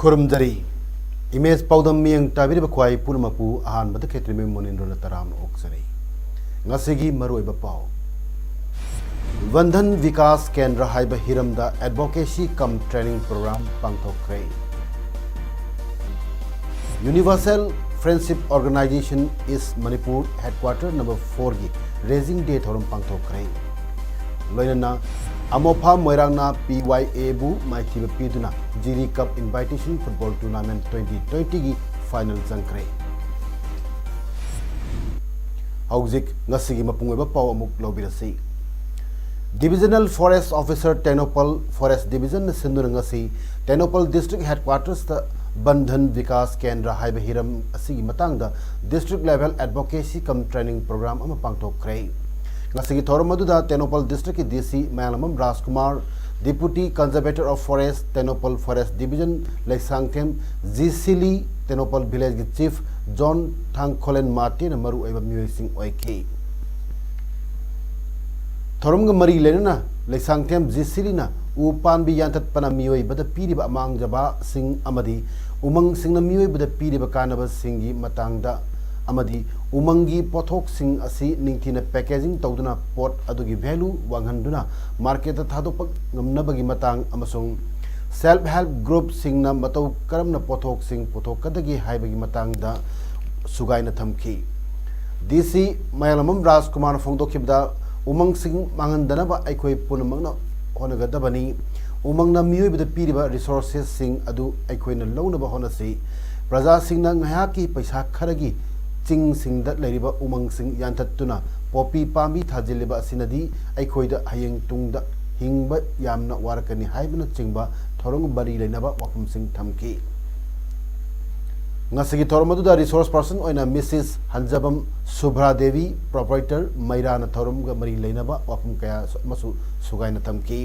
खुरमजरी image पाउदम मियंग Tabir बख्वाई पुरमपु आहान बद खेत्री में मोनिंद्र तराम ओक्सरी ngasiगी मरोइब पाव वंधन विकास केंद्र हाइब हिरमदा एडवोकेसी कम ट्रेनिंग प्रोग्राम पांगथोक्रे यूनिवर्सल फ्रेंडशिप ऑर्गेनाइजेशन इस मणिपुर हेडक्वार्टर नंबर 4 की रेजिंग डे थोरम पांगथोक्रे लोइनना अमोफा मोइरांगना PYA बु माइथिब पीदुना Jiri cup invitation football tournament 2020 की फाइनल जंक्रे हौजिक ngasiगी मपुंगबा पाव अमुक लोबिरसी divisional forest officer Tengnoupal forest division सिंदुर ngasi टेनोपल डिस्ट्रिक्ट हेडक्वार्टर्स ता बंधन विकास केंद्र हाइब हिरम असिगी मतंगदा district level advocacy cum training programme अमा पांगथोक्रे ngasiगी थोरम मदुदा टेनोपल डिस्ट्रिक्ट की DC मैलमम Rajkumar deputy conservator of forest Tengnoupal forest division लेक्सांगथेम जीसीली टेनोपल विलेज की चीफ जॉन थांगखोलेन मार्टिन मरु एवं म्यूजिंग ओइके थोरम मरी लेना लेक्सांगथेम जीसीली ना उपान भी यांतत पना मियोई बद पीरिब अमांग जबा सिंग अमदी उमंग सिंग मियोई बद पीरिब कानब सिंगी मतंगदा अमदी उमंगी पोथोक सिंग असि निंगथिना पैकेजिंग तौदुना पोट अदुगी वैल्यू वांगहंदुना मार्केट थादोपक ngमनबगी मतंग अमसुंग सेल्फ हेल्प ग्रुप सिंगना मतौ करमना पोथोक सिंग पोथोकदगी हाइबगी मतंगदा सुगाइना थमखी DC मयलमम राजकुमार फोंदोखिबदा उमंग सिंग मांगंदनबा अखोय पुनमंगना होनगदबनी उमंगना मियोइबदा पीरिबा रिसोर्सेस सिंग अदु अखोयना लौनबा होनसी प्रजा सिंगना ngahaki पैसा खरगी चिंग सिंगदा लेरिबा उमंग सिंग यांथत्तुना पॉपी पामी थाजिलिबा सिनदी अखोयदा हयेंग तुंगदा हिंगबा यामना वारकनी हाइबना चिंगबा थोरंग बरी लेनबा वाफम सिंग थमकी ngasiगी थोरमदुदा रिसोर्स पर्सन ओइना मिसेस हंजबम सुभ्रा देवी प्रोप्राइटर मैराना थोरमगा मरी लेनबा वाफम कया मसु सुगाइना थमकी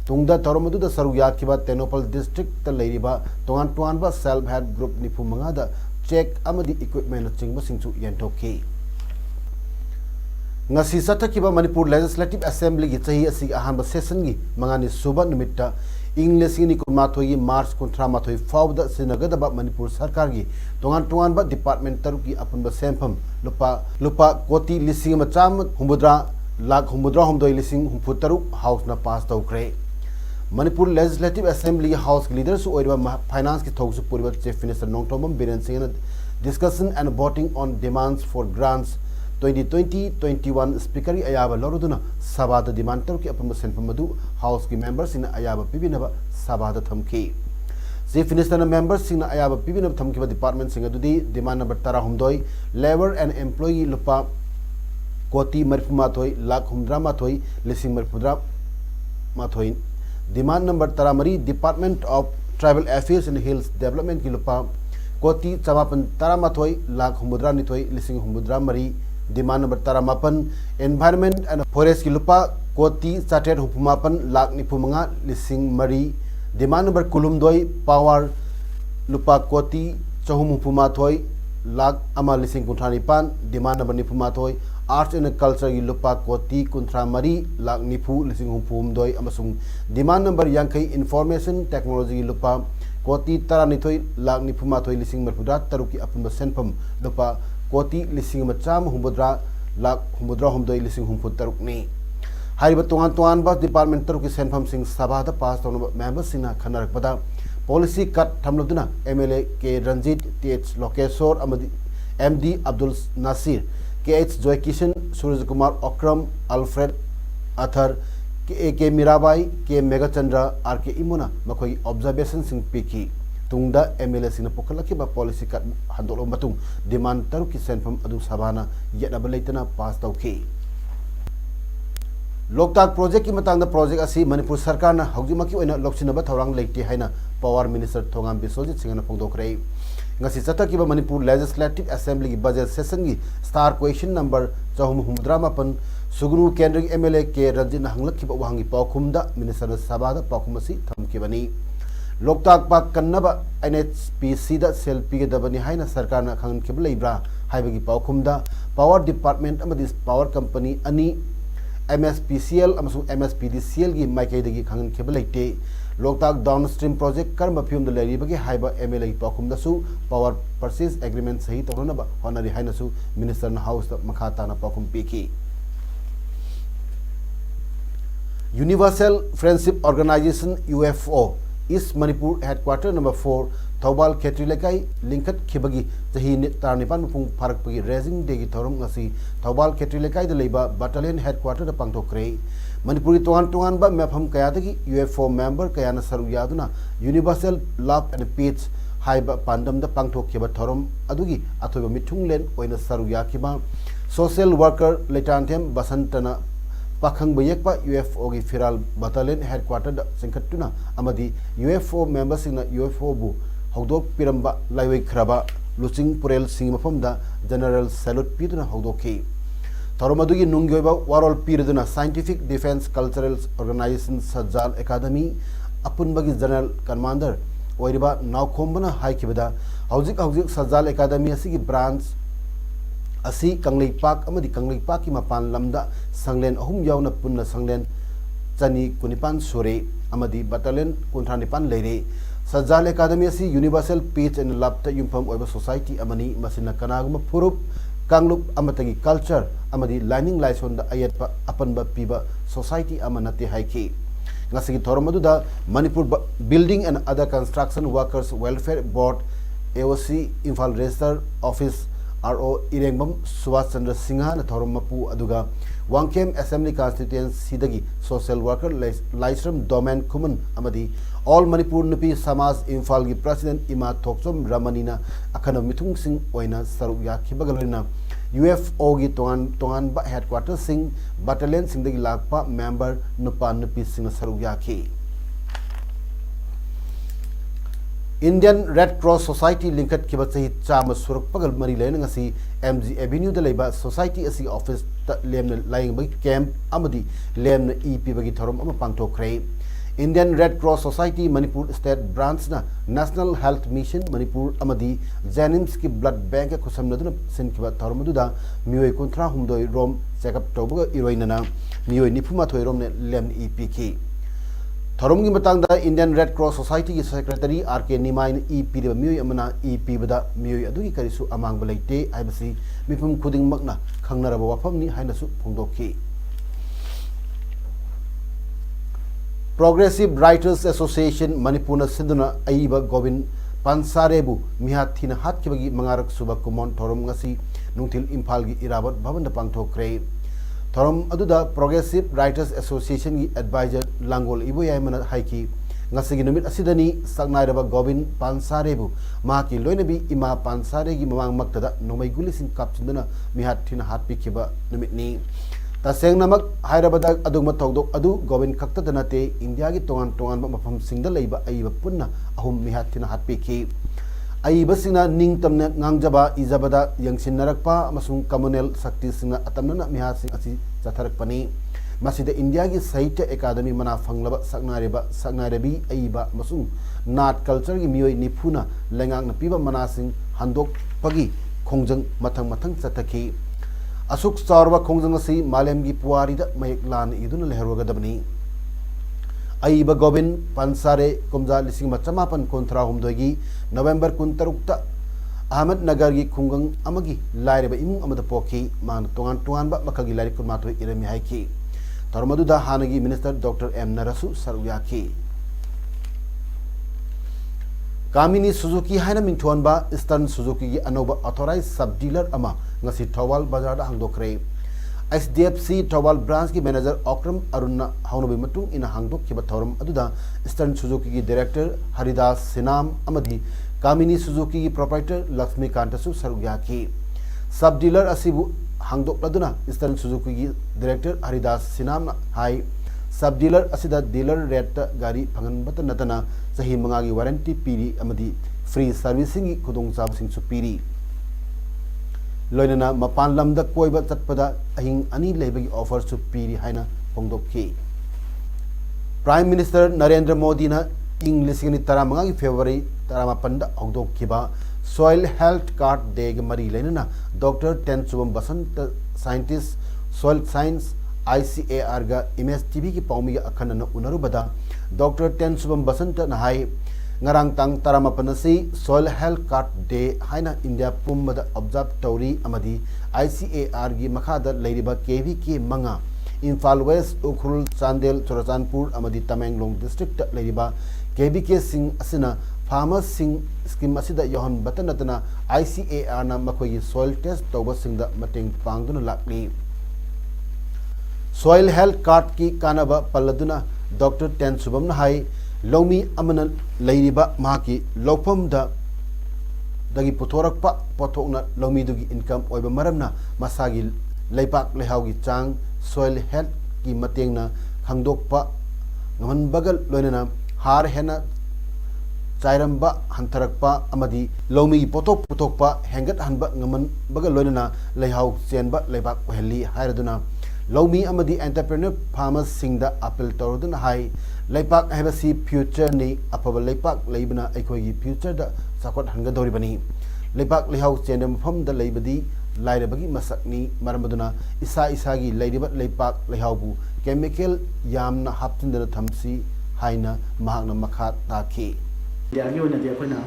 तुंगदा थोरमदुदा सरुग याखिबा टेनोपल डिस्ट्रिक्ट त लेरिबा तोंगान टोंगानबा सेल्फ हेल्प ग्रुप निफु मंगादा चेक अमदी इक्विपमेंट चिंगबा सिंगसु यंथोकी ngasi sathakhiba manipur legislative assembly gi chahi asi ahanba session gi mangani suba numitta english ni kumathoi gi march 13 fawda sinagadaba manipur sarkar gi tongan ba department taru gi apunba senpham lupa koti lising macham humbudra lakh humbudra humdoi lising humphutaru house na pass tawkre manipur legislative assembly house leaders oiba finance ki thoksu puriba chief minister nongtomam biren singh discussion and voting on demands for grants 2020-21 speaker ayaba loruduna sabada demand taru ki apam senpamadu house ki members in ayaba pibinaba sabada thamki chief minister na members sing na ayaba pibinaba thamki ba department sing adudi demand number 13 labor and employee lupa koti marfumathoi lakh humdra mathoi lising marfudra mathoi demand number 13 department of tribal affairs and hills development ki lupa koti chamapan 13 lakh humdra nithoi lising humdra mari demand number 13 environment and forest ki lupa koti chartered hupumapan lakh nipumanga lising mari demand number kulumdoi power lupa koti chahum hupumathoi lakh ama lising kunthanipan demand number nipumathoi arts and culture ki lupa koti kunthra mari lakh nipu lising hupumdoi amasung demand number yankai information technology ki lupa koti taranithoi lakh nipumathoi lising marpudra taruki apunba senpam lupa koti lising macham humbudra lakh humbudra humdoi lising humput taruk ni hariba tongan ba department taruki senpham sing sabada pass tawna members sina khanar pada policy cut thamluduna MLA ke Ranjit TH Lokeshwar amadi MD Abdul Nasir KH Joy Kishan Suraj Kumar Akram Alfred Athar K Mirabai K Megachandra RK Imuna makhoi observation sing piki tungda MLA sing pokalaki ba policy kat handolo matung demand taru ki senfam adu sabana yada balaitana pass tauki Loktak project की Matang project असी मणिपुर सरकार ना हौजिमकी ओइना लोकसिनबा थौरांग लेते हैना power minister Thongam Biswajit सिंहना फोंदोखरे ngasi chatakiba manipur legislative assembly की budget session की star question number 438 sugru kendra mla ke ranjin hanglakhiba wahangi paukhumda minister sabada paukhumasi thamkibani loktak pa kannaba nhpc da selfie ge dabani haina sarkar na khangkhiba leibra haibagi paukhumda power department amadi power company ani mspcl amasung mspdcl gi maikaidagi khangkhiba leite Loktak downstream project कर्म फिल्म लेरीबगे हाइबा MLA पाखुम दसु power purchase agreement सही तौरनबा होनरी हाइनसु मिनिस्टर न हाउस मखाताना पाखुम पीकी universal friendship organisation UFO east Manipur headquarter number 4 Thoubal Khetri Leikai लिंकत खिबगी जही तारनिपान मुपुंग फारकपगी रेजिंग डे की थौरम ngasi थौबाल खेत्री लेकाई द लेबा बटालियन हेडक्वार्टर द पांगथोक्रे मणिपुरी तोंगान तोंगान बा मेफम कयादगी यूएफओ मेंबर कयाना सरू यादुना यूनिवर्सल लव एंड पीस हाइबा पांडम द पांगथोखिबा थौरम अदुगी अथोबा मिथुंगलेन ओइना सरू याखिबा सोशल वर्कर लेटांथेम बसंतना पाखंग बयेकपा यूएफओ की फिराल बटालियन हेडक्वार्टर द सिंखटुना अमदी यूएफओ मेंबर सिंगना यूएफओ बु हौदोक पिरंबा लाइवे खराबा लुचिंग पुरेल सिंग मफमदा जनरल सैल्यूट पीदुना हौदोकी थौरमदुगी नुंगयोबा वारोल पीरदुना साइंटिफिक डिफेंस कल्चरल ऑर्गेनाइजेशन सज्जाल एकेडमी अपुनबगी जनरल कमांडर ओइरिबा नावखोंबना हाइखिबदा हौजिक हौजिक सज्जाल एकेडमी असिगी ब्रांच असी कंगलेपाक अमदी कंगलेपाक की मपान लमदा संगलेन अहुम यावना पुन्ना संगलेन चनी कुनिपान सुरे अमदी बटालियन कुंथानिपान लेरे सज्जाल एकेडमी असी यूनिवर्सल पीस एंड लव ता युमफम ओइबा सोसाइटी अमनी मसिना कनागुमा फुरुप कांगलुप अमतगी कल्चर अमदी लाइनिंग लाइसोन द अयतपा अपनबा पीबा society अमनते हाइकी ngasi thormaduda manipur building and other construction workers welfare board aoc imphal register office ro irengbam subhash chandra singha na thormapu aduga wangkem assembly constituency dagi social worker laisram domain kuman amadi all manipur nupi samaj imphal gi president ima thokchom ramanina akhana mithung sing oina saru yakhibagalina UFO की तोंगान बा headquarter सिंह battalion सिंह दगी लाखपा member नुपा नुपी सिंह सरुक याखी इंडियन रेड क्रॉस सोसाइटी लिंकट की बच्चे चाम सुरक पगल मरी लेन ngasi MG एवेन्यू द लेबा सोसाइटी असि ऑफिस त लेमन लाइंग बगी कैंप अमदी लेमन ईपी बगी थरम अम पांगथोखरे Indian red cross society Manipur state branch ना नेशनल हेल्थ मिशन मणिपुर अमदी जेनिम्स की ब्लड बैंक के खुसमनदुना सिनकिबा थरमदुदा मियोय कुंथ्रा हुमदोय रोम चेकअप तौबगा इरोइनना मियोय निफुमाथोय रोम ने लेम ईपी की थरम की मतंगदा इंडियन रेड क्रॉस सोसाइटी की सेक्रेटरी आरके निमाइन ईपी द मियोय अमना ईपी बदा मियोय अदुगी करिसु अमांग बलैते आइबसी मिफुम खुदिंग मकना खंगनरबा वाफमनी हाइनसु फोंदोखी प्रोग्रेसिव राइटर्स एसोसिएशन मणिपुर सिंधुना अईबा गोविंद पानसारेबु मिहाथीना हातखिबगी मंगारक सुबा कुमोन थोरम ngasi नुंथिल इम्फाल की इरावत भवन द पांगथोखरे थोरम अदुदा प्रोग्रेसिव राइटर्स एसोसिएशन की एडवाइजर लांगोल इबोयामन हाइकी ngasi gi numit asidani saknairaba Govind पानसारेबु माकी लोइनबी इमा पानसारे की मवांग मक्तदा नोमै गुलिसिंग कापचिंदना मिहाथीना हातपिखिबा numitni तसेंग नमक हायरबदा अदुगम थौदोक अदु गोविंद खक्तद नते इंडिया की तोंगान तोंगान मफम सिंगदा लेबा अईबा पुन्ना अहुम मिहाथिना हातपिखि अईबा सिंगना निंग तमने ngangjaba इजबदा यंगसिनरकपा अमसुंग कम्युनल शक्ति सिंगना अतमना मिहासिंग असि चथरकपनी मसिद इंडिया की साहित्य एकेडमी मना फंगलबा सकनारेबी अईबा अमसुंग नाट कल्चर की मियोय निफुना लेंगांग नपीबा मनासिंग हंदोक पगी खोंजंग मथंग मथंग चतखि असुक चारवा खोंजंग असि मालेम की पुआरी द मयक लान इदुना लेहरवगदबनी अईबा गोविंद पानसारे कुमजा लिसिंग मचमापन कोंथरा हुमदोगी नवंबर 13 ता अहमद नगर की खुंगंग अमगी लाइरेबा इमुंग अमद पोखी मान तोंगान तोंगान बा मखगी लाइरि कुमाथोय इरमी हाइकी धर्मदुदा हानगी मिनिस्टर डॉक्टर एम नरसु सरयाखी कामिनी सुजुकी हाइना मिंथोनबा ईस्टर्न सुजुकी की अनोबा ऑथोराइज सब डीलर अमा ngasi थौबाल बाजार हांगदोखरे SDFC थौबाल ब्रांच की मैनेजर अक्रम अरुणा हाउनबी मतुंग इन हांगदोखिबा थौरम अदुदा ईस्टर्न सुजुकी की डायरेक्टर हरिदास सिनाम अमदी कामिनी सुजुकी की प्रोप्राइटर लक्ष्मीकांतसु सरुयाकी सब डीलर असिबु हांगदोक्लदुना ईस्टर्न सुजुकी की डायरेक्टर हरिदास सिनाम हाई सब डीलर असिदा डीलर रेट गाड़ी फंगनबत नतना सही मंगागी वारंटी पीरी अमदी फ्री सर्विसिंग की खुदोंगचाबसिंग सु पीरी लोइनना मपान लमदा कोइबा चटपदा अहिंग अनि लेबगी ऑफर सु पीरी हाइना फोंगदोक्की प्राइम मिनिस्टर नरेंद्र मोदी ना इंग लिसिंग तरामंगा की फेब्रुआरी तरामापन हौदोक्किबा सॉइल हेल्थ कार्ड डे के मरी लेना doctor Tensubam Basant scientist soil science ICAR गा इमेज टीवी की पाउमी अखन उनरुबदा डॉक्टर टेंसुबम बसंत नहाई ngarang tang taramapanasi soil health card day haina India pumbada observe tawri amadi ICAR gi makhada leiriba KVK manga Imphal West Ukhrul Chandel Churachandpur amadi Tamenglong district leiriba KVK sing asina farmers sing scheme asida yohan batanatana ICAR na makhoi soil test tawba singda mateng pangduna lakli soil health card ki kanaba palladuna Dr. Tensubam na hai Lomi amana leiriba maki lopam da dagi putorakpa potokna lomi dugi income oiba maramna masagi leipak lehaugi chang soil health ki matengna khangdokpa ngaman bagal loinana har hena chairamba hantarakpa amadi lomi potok putokpa hengat hanba ngaman bagal loinana lehau chenba leipak oheli hairaduna lomi amadi entrepreneur farmers singda appeal tawduna hai leipak habasi future ni apaba leipak leibna aikoi future da sakot hanga dori bani leipak lehau chendam pham da leibadi lairabagi masakni maramaduna isa gi leiriba leipak lehaubu chemical yamna haptindana thamsi haina mahakna makha takhi yagi ona de akoina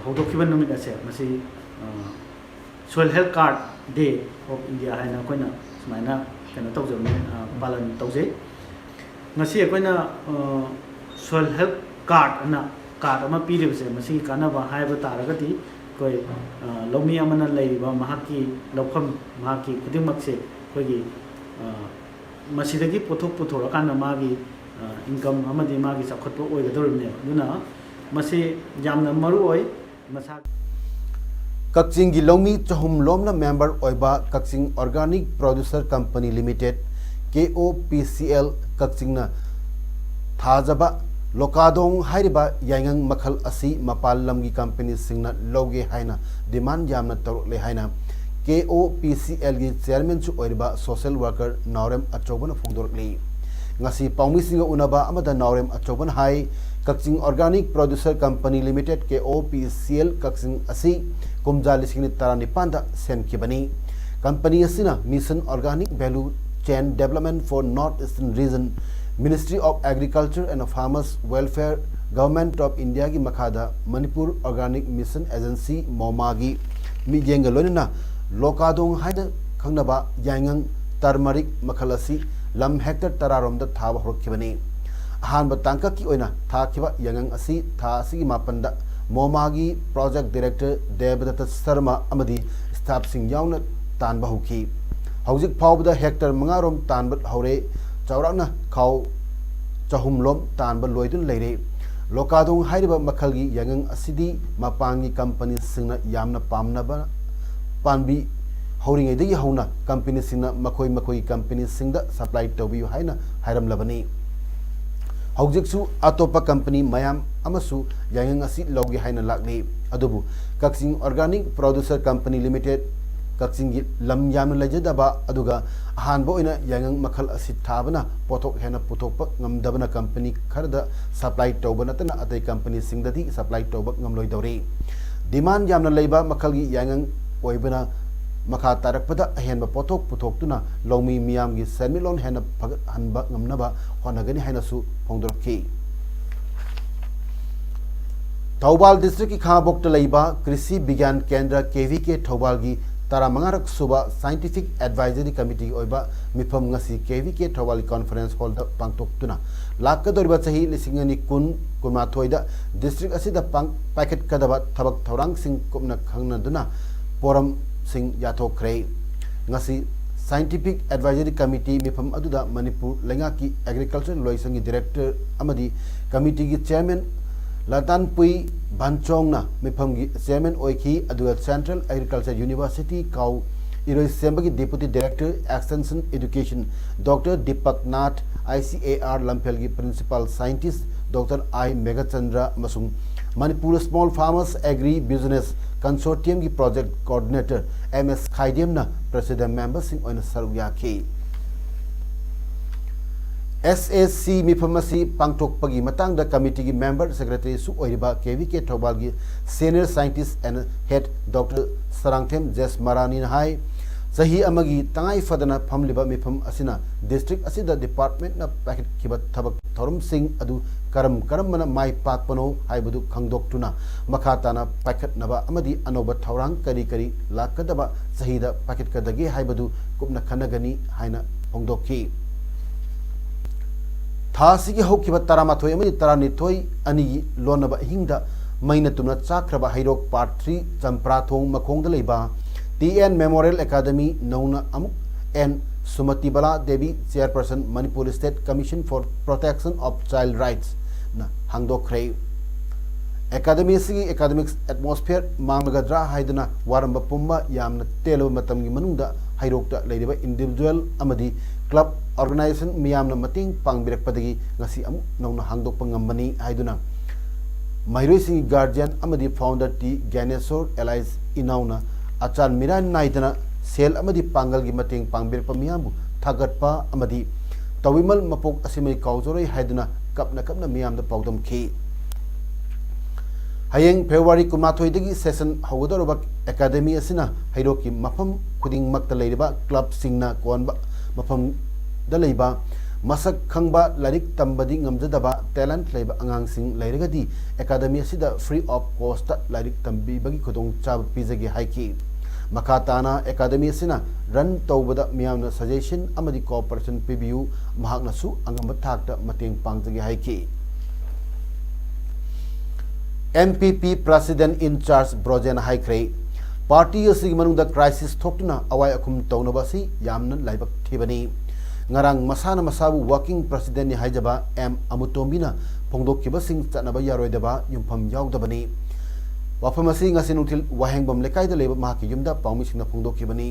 hodokiban numit ase masi soil health card day of India haina akoina sumaina kana tawjam balan tawje ngasi akoina soil health card ana card ama piribse masi kana ba haiba taragati koi lomi amana leiba mahaki lokham mahaki khudimmakse koigi masidagi pothok puthora kana magi income amadi magi sakhotpo oigadorne duna masi jamna maru oi masa Kakching gi lomi chahum lomna member oiba Kakching Organic Producer Company Limited KOPCL Kakching na thajaba lokadong hairiba yangang makhal asi mapal lamgi company singna loge haina demand jamna tarule haina KOPCL gi chairman chu oiba social worker Naurem Achobana phongdorli ngasi paumi singa unaba amada Naurem Achoban hai Kakching Organic Producer Company Limited KOPCL Kakching asi kumjali singni tarani panda sen kibani company asina mission organic value chain development for North Eastern region Ministry of Agriculture and Farmers Welfare Government of India ki makhada Manipur Organic Mission Agency MOMA gi mi jenga lonina lokadong haida khangnaba yangang turmeric makhalasi lam hectare tararom da thaba horkibani ahan batangka ki oina thakiba yangang asi tha asi mapanda MOMA gi project director Devdatta Sharma amadi staff sing yauna tanba huki hojik phawbda hectare mangarom tanba haure chawrakna khaw chahumlom tanba loidun leire lokadong hairiba makhalgi yangang asidi mapangi company singna yamna pamnaba panbi hauring edagi hauna company singna makoi company singda supply tobi haina hairam labani hojiksu atopa company mayam amasu yangang asi logi haina lakli adubu Kakching Organic Producer Company Limited Kakching gi lam yam lajadaba aduga ahanbo ina yangang makhal asi thabana pothok hena puthokpa ngamdabana company kharda supply tobana tana atai company singdadi supply toba ngamloi dori demand yamna leiba makhal gi yangang oibana makha tarakpada ahenba pothok puthok tuna lomi miyam gi semilon hena phagat hanba ngamnaba honagani haina su phongdorki Thobal district ki khabok to leiba Krishi Bigyan Kendra KVK Thobal gi tara mangarak suba scientific advisory committee oiba mifam ngasi KVK Thobal conference hall da pangtok tuna lakka doriba chahi lisingani kun kunmathoi da district asida pang packet kadaba thabak thorang sing kumna khangna duna poram sing yathokre ngasi scientific advisory committee mifam aduda Manipur lenga ki agriculture loisangi director amadi committee gi chairman Latan Pui Banchong na mifam gi chairman oiki aduga Central Agriculture University kau इरोइसेंबगी deputy director extension education doctor Deepak Nath ICAR Lamphel की principal scientist doctor I Meghachandra मसुंग Manipur small farmers agribusiness consortium की project coordinator MS खाइडियम ना president member सिंह ओइन सरुया की SAC मिफमसी पांगथोकपगी मतंग द कमिटी की मेंबर सेक्रेटरी सु ओइरिबा KVK थौबाल की senior scientist and head doctor Sarangthem जेस मरानी हाई सही अमगी तंगाई फदना फमलिबा मिफम असिना डिस्ट्रिक्ट असिदा डिपार्टमेंट ना पैकेट किबा थबक थोरम सिंह अदु करम करम मना माई पाकपनो हाइबदु खंगदोक्तुना मखाताना पैकेट नबा अमदी अनोबा थौरांग करी करी लाकदबा सहीदा पैकेट कदगे हाइबदु कुपना खनगनी हाइना फोंगदोकी थासी के होकिबा तरामाथोय अमदी तरानिथोय अनिगी लोनबा हिंगदा मैना तुना चाख्रबा हाइरोक पार्ट 3 चंप्राथोंग मखोंगदा लेबा TN मेमोरियल एकेडमी नौना अमुक N Sumati Bala Devi chairperson Manipur state commission for protection of child rights ना हांगदोखरे एकेडमी से एकेडमिक्स एटमॉस्फेयर मांगगद्रा हाइदना वारंबा पुम्बा यामना तेलो मतमगी मनुंगदा हाइरोकता लेरिबा इंडिविजुअल अमदी क्लब ऑर्गेनाइजेशन मियामना मतिंग पांगबिरकपदगी ngasi अमुक नौना हांगदोकपा ngambani हाइदुना माइरोई सिंह गार्जियन अमदी फाउंडर टी ज्ञानेश्वर एलाइज इनाउना आचार मिरान नाइदना सेल अमदी पांगल की मतेंग पांगबिरकपा मियामबु थागतपा अमदी तविमल मपोक असिमई काउजोरई हाइदुना कपना कपना मियामदा पाउदम खी हयेंग फेब्रुवारी कुमाथोइदगी सेशन हौगदरबा एकेडमी असिना हाइरोकी मफम खुदिंग मक्ता लेरिबा क्लब सिंगना कोनबा मफम दा लेबा मसक खंगबा लारिक तंबदी ngamjadaba टैलेंट लेबा अंगांगसिंग लेरगदी एकेडमी असिदा फ्री ऑफ कॉस्ट लारिक तंबीबगी खुदोंग चाब पिजगे हाइकी मखाताना एकेडमी असिना रन तौबदा मियामना सजेशन अमदी कोऑपरेशन पिबियू महागनसु अंगम थाकता मतेंग पांगजगे हाइकी MPP president in charge Brojen हाइक्रे पार्टी असि मनुंदा क्राइसिस थोक्तुना अवाय अखुम तौनबासी यामना लाइबक थिबनी ngarang masana masabu working president ni haijaba M Amutombina phongdokkiba sing chanaba yaroidaba yumpham yaudabani wafamasi ngasi nutil wahengbam lekai da leba mahaki yumda paumi singna phongdokkibani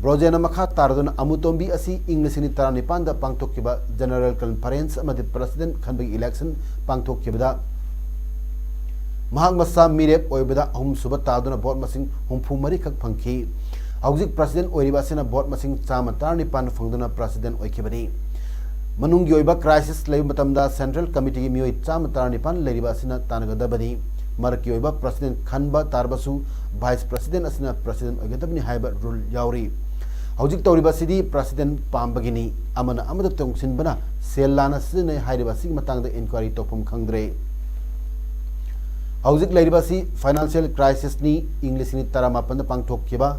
brojena makha taraduna Amutombi asi english ni 19 da pangtokkiba general conference amadi president khanbagi election pangtokkibada mahak masa mirep oibada hum suba taduna vote masing humfu mari khak phangki हौजिक president ओइरिबासिना भोट मसिंग चामा तारनिपान फंगदना president ओइखिबनी मनुंगी ओइबा क्राइसिस लेब मतमदा सेंट्रल कमिटी की मियोइ चामा तारनिपान लेरिबासिना तानगदबनी मरकी ओइबा प्रेसिडेंट खनबा तारबसु वाइस प्रेसिडेंट असिना प्रेसिडेंट ओइगदबनी हाइबा रूल यावरी हौजिक तौरिबासिदी प्रेसिडेंट पामबगिनी अमना अमदा तोंगसिनबना सेल्लाना सिने हाइरिबासिग मतंगदा इंक्वायरी तोफम खंगद्रे हौजिक लेरिबासि फाइनेंशियल क्राइसिस नि इंग्लिश नि 18 पांगथोक्किबा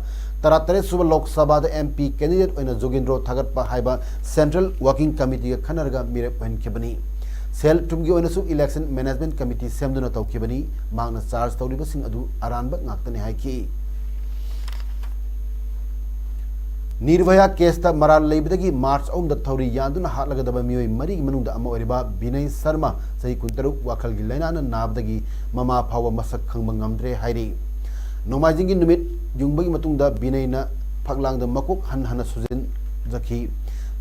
33 सुब लोकसभा MP कैंडिडेट ओइना जोगिंद्रो थागतपा हाइबा सेंट्रल वर्किंग कमिटी खनरगा मिरेप हनखेबनी सेल टुमगी ओइनासु इलेक्शन मैनेजमेंट कमिटी सेमदुना तौखेबनी मांगना चार्ज तौरिबसिंग अदु अरानबा ngakतने हाइकी निर्भया केसता मराल लेबदगी मार्च 9 दा थौरी यादुना हालगदबा मियोइ मरी मनुंदा अमा ओरिबा विनय शर्मा सही कुंतरुक वाखलगी लैनाना नाबदगी ममा फाव मसक खंगबा ngamdre हाइरी नोमाजिंगी नुमित युंगबगी मतुंगदा विनयना फगलांगदा मकोक हन सुजिन जखी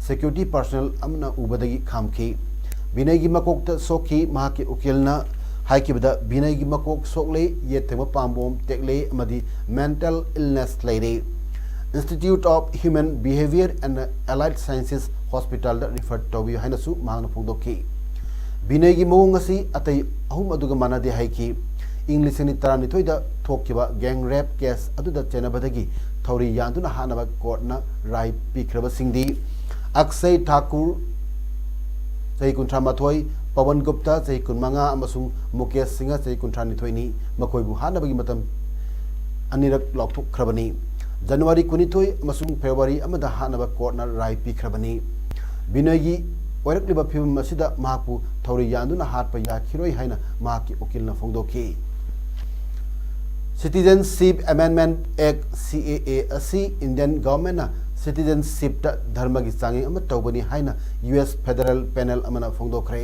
सिक्योरिटी पर्सनल अमना उबदगी खामखी विनयगी मकोकता सोखी महाकी उकेलना हाइकिबदा विनयगी मकोक सोकले येथेम पांबोम टेकले अमदी मेंटल इलनेस लेरे institute of human behaviour and allied sciences hospital refer तौबी हाइनसु मांगना फोंदोकी विनयगी मवोंग असि अतै अहुम अदुगा मानदे हाइकी इंग्लिश नि 19 दा थोक्किबा गैंग रेप केस अदुदा चेनबदगी थौरी यादुना हानबा कोर्टना राय पिख्रबा सिंगदी अक्षय ठाकुर सही 19 पवन गुप्ता सही 15 अमसुंग मुकेश सिंह सही 19 नि मखोइबु हानबगी मतम अनिरक लौथोखख्रबनी जनवरी 19 अमसुंग फेब्रुवारी अमदा हानबा कोर्टना राय पिख्रबनी विनयगी ओरकलिबा फिल्म असिदा महापु थौरी यादुना हाटपा याखिरोइ हाइना महाकी उकिलना फोंदोकी सिटीजनशिप अमेंडमेंट एक्ट CAA असि इंडियन गवर्नमेंट सिटीजनशिप धर्म की चांगी तौबनी हाइना US फेडरल पैनल अमना फोंदोखरे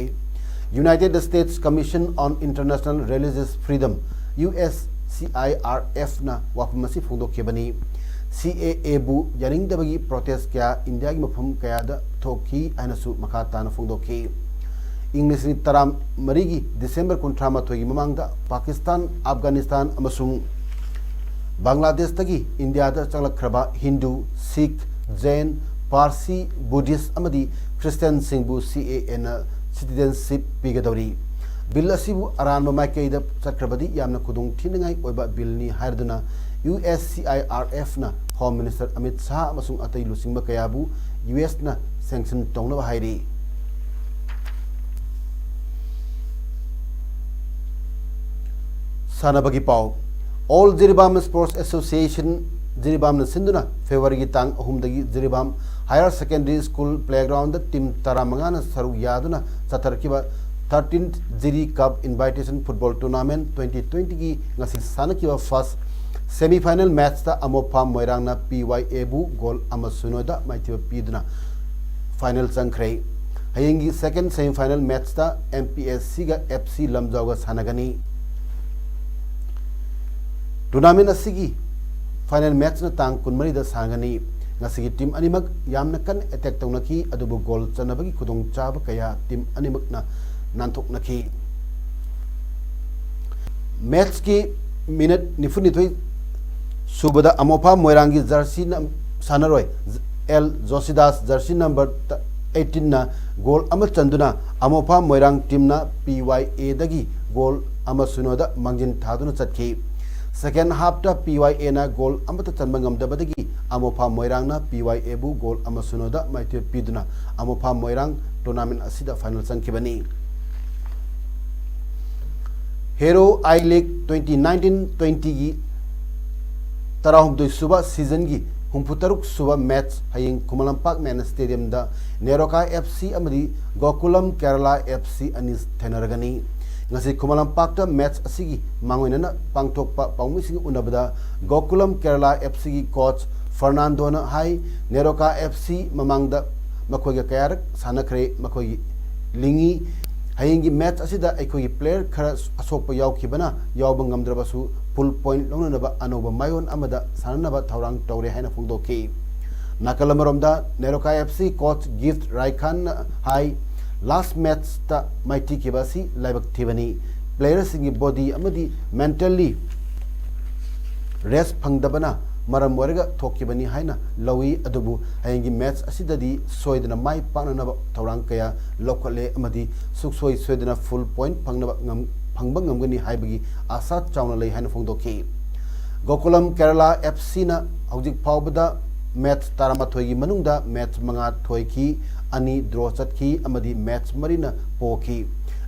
united states commission on international religious freedom USCIRF ना वाफमसी फोंदोखेबनी CAA बु यानिंगदबगी प्रोटेस्ट क्या इंडिया की मफम कयादा थोकी आइनसु मखा ताना फोंदोखी इंग्लिश नि तराम मरीगी दिसंबर 19 की ममांगदा पाकिस्तान अफगानिस्तान अमसुंग बांग्लादेश तगी इंडिया दा चंगलखरबा हिंदू सिख जैन पारसी बुद्धिस्ट अमदी क्रिश्चियन सिंबु CAA ना सिटीजनशिप पीगदौरी बिल असिबु अरानबा माइकेदा चक्रबदी यामना खुदुंग थिनंगाई ओइबा बिलनी हारदना USCIRF ना होम मिनिस्टर अमित शाह अमसुंग अतै लुसिंगबा कयाबु US ना सैंक्शन तौनबा हाइरी सानबगी पाव all Jiribam sports association Jiribam न सिंधुना फेब्रुआरी की तांग अहुमदगी Jiribam higher secondary school playground team तरामंगा न सरू यादुना चतरकिबा 13th Jiri cup invitation football tournament 2020 की ngasi सानकिबा फर्स्ट सेमीफाइनल मैच ता अमोफा मोइरांगना PYA बु गोल अमसुनोदा माइथिबा पीदुना फाइनल चंख्रे हयंगी सेकंड सेमीफाइनल मैच ता MPSC गा FC लमजावगा सानगनी टूर्नामेंट असिगी फाइनल मैच न तांग कुनमरी दा सांगनी ngasi टीम अनिमक यामना कन अटैक तौनकी अदुबु गोल चनबगी खुदोंग चाब कया टीम अनिमक ना नानथोकनकी मैच की मिनट निफुनिथोई सुबदा अमोफा मोइरांगी जर्सी सानरोय एल जोशीदास जर्सी नंबर 18 ना गोल अम चंदुना अमोफा मोइरांग टीम ना PYA दगी गोल अम सुनोदा मंजिन थादुना चटकी सेकेंड हाफ ता PYA ना गोल अमत चनबंगमदबदगी अमोफा मोइरांग ना PYA बु गोल अम सुनोदा माइथे पीदुना अमोफा मोइरांग टूर्नामेंट असिदा फाइनल संखिबनी हेरो आई लीग 2019-20 की तराहुमदोई सुबह सीजन की हुमफुतरुक सुबह मैच हयिंग कुमलंपाक मैन स्टेडियम दा नेरोका FC अमरी गोकुलम केरला FC अनिस थेनरगनी ngasi कुमलंपाक दा मैच असिगी मांगोइना पांगथोकपा पाउमिसिंग उनबदा गोकुलम केरला FC की कोच फर्नांडो ना हाई नेरोका FC ममांगदा मखोइगा कयारक सानखरे मखोइगी लिंगी हयिंगी मैच असिदा अखोइगी प्लेयर खरा असोकपा यावखिबना यावब ngamdrabasu full point लौननबा अनोबा मायोन अमदा साननबा थौरांग तौरे हाइना फोंदोखी नाकलमरोमदा NEROCA FC coach Gift Raikhan हाई लास्ट मैच ता माइटी किबासी लाइबक थिबनी प्लेयर सिंगी बॉडी अमदी मेंटली रेस्ट फंगदबना मरम वरगा थोकिबनी हाइना लवी अदुबु हयंगी मैच असिददी सोयदना माइ पाननबा थौरांग कया लोखले अमदी सुखसोय सोयदना फुल पॉइंट फंगबा ngमगनी हाइबगी आशा चावना लई हाइना फोंदोखी गोकुलम केरला FC ना हौजिक फावबदा मैच तारामाथोई की मनुंगदा मैच मंगा थोइकी अनि ड्रॉ चटकी अमदी मैच मरीना पोखी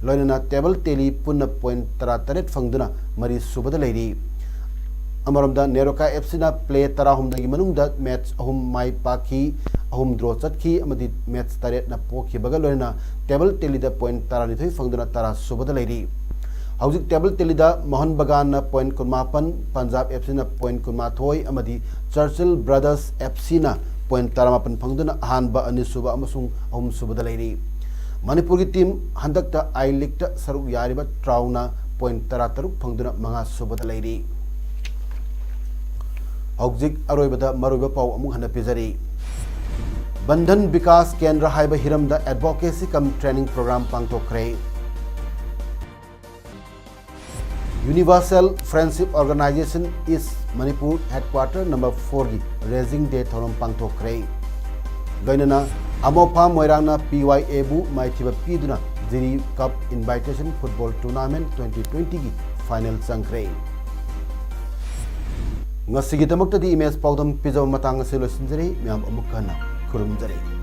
लोइना टेबल टेली पुन पॉइंट 38 फंगदुना मरी सुबदा लेरी अमरमदा नेरोका FC ना प्ले 13 की मनुंगदा मैच अहुम माइ पाखी अहुम ड्रॉ चटकी अमदी मैच 8 ना पोखी बगल लोइना टेबल टेली दा पॉइंट 12 फंगदुना 13 सुबदा लेरी हौजिक टेबल टेलीदा मोहन बगान ना पॉइंट 19 पंजाब FC ना पॉइंट 19 अमदी चर्चिल ब्रदर्स FC ना पॉइंट 13 फंगदुना अहानबा अनिसुबा अमसुंग अहुम सुबदा लेरी मणिपुर की टीम हंदकता आई लीग ता सरुक यारिबा ट्राउना पॉइंट 13 फंगदुना मंगा सुबदा लेरी हौजिक अरोइबदा मरुबा पाव अमुक हना पिजरी बंधन विकास केंद्र हाइबा हिरमदा एडवोकेसी कम ट्रेनिंग प्रोग्राम पांगथोखरे यूनिवर्सल फ्रेंडशिप ऑर्गेनाइजेशन इस मणिपुर हेडक्वार्टर नंबर 4 की रेजिंग डे थोरम पांगथोखरे लोइनना अमोफा मोइरांगना PYA बु माइथिबा पीदुना Jiri cup invitation football tournament 2020 की फाइनल संख्रे ngasi gi tamakta di imes paudam pizam matang se lo sinjari myam amuk kana खुरुमजरी।